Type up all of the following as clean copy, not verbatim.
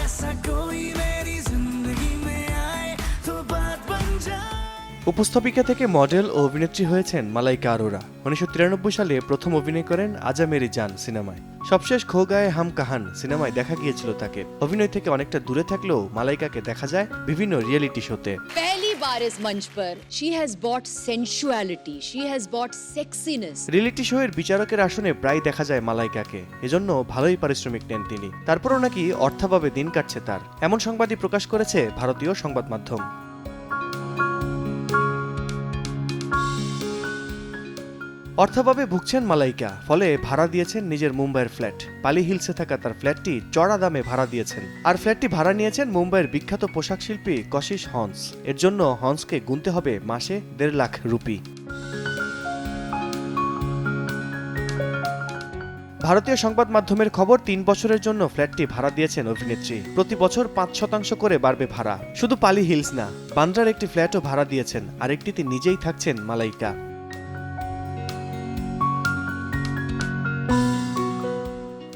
ऐसा कोई मेरी जिंदगी में आए तो बात बन जाए। উপস্থাপিকা থেকে মডেল ও অভিনেত্রী হয়েছেন মালাইকা আরোরা। 1993 সালে প্রথম অভিনয় করেন আজা মেরি জান সিনেমায়। সবশেষ খো গায়ে হাম কাহান সিনেমায় দেখা গিয়েছিল তাকে। অভিনয় থেকে অনেকটা দূরে থাকলেও মালাইকাকে দেখা যায় বিভিন্ন রিয়েলিটি শোতে। पहली बार इस मंच पर she has brought sensuality, she has brought sexiness. Reality show এর বিচারকের আসনে প্রায় দেখা যায় মালাইকাকে, এজন্য ভালোই পারিশ্রমিক নেন তিনি। তারপরও নাকি অর্থাভাবে দিন কাটছে তার, এমন সংবাদই প্রকাশ করেছে ভারতীয় সংবাদ মাধ্যম। অর্থাভাবে ভুগছেন মালাইকা, ফলে ভাড়া দিয়েছেন নিজের মুম্বাইয়ের ফ্ল্যাট। পালি হিলসে থাকা তার ফ্ল্যাটটি চড়া দামে ভাড়া দিয়েছেন। আর ফ্ল্যাটটি ভাড়া নিয়েছেন মুম্বাইয়ের বিখ্যাত পোশাক শিল্পী কশিশ হন্স। এর জন্য হন্সকে গুনতে হবে মাসে 1.5 লাখ রুপি। ভারতীয় সংবাদ মাধ্যমের খবর, 3 বছরের জন্য ফ্ল্যাটটি ভাড়া দিয়েছেন অভিনেত্রী। প্রতি বছর 5% করে বাড়বে ভাড়া। শুধু পালি হিলস না, বান্দ্রার একটি ফ্ল্যাটও ভাড়া দিয়েছেন, আরেকটিতে নিজেই থাকছেন মালাইকা।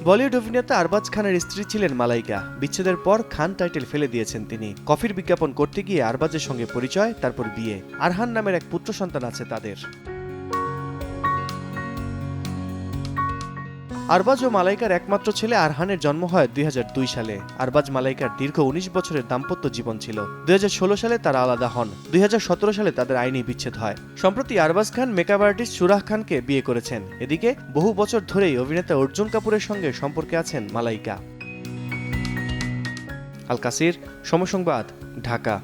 বলিউড অভিনেতা আরবাজ খানের স্ত্রী ছিলেন মালাইকা। বিচ্ছেদের পর খান টাইটেল ফেলে দিয়েছেন তিনি। কফির বিজ্ঞাপন করতে গিয়ে আরবাজের সঙ্গে পরিচয়, তারপর বিয়ে। আরহান নামের এক পুত্র সন্তান আছে তাদের। আরবাজ ও মালাইকার একমাত্র ছেলে আরহানের জন্ম হয় 2002 সালে। আরবাজ মালাইকার দীর্ঘ 19 বছরের দাম্পত্য জীবন ছিল। 2016 সালে তারা আলাদা হন। 2017 সালে তাদের আইনি বিচ্ছেদ হয়। সম্প্রতি আরবাজ খান মেকআপ আর্টিস্ট সুরাহ খানকে বিয়ে করেছেন। এদিকে বহু বছর ধরেই অভিনেতা অর্জুন কাপুরের সঙ্গে সম্পর্কে আছেন মালাইকা। আল কাসির, সময় সংবাদ, ঢাকা।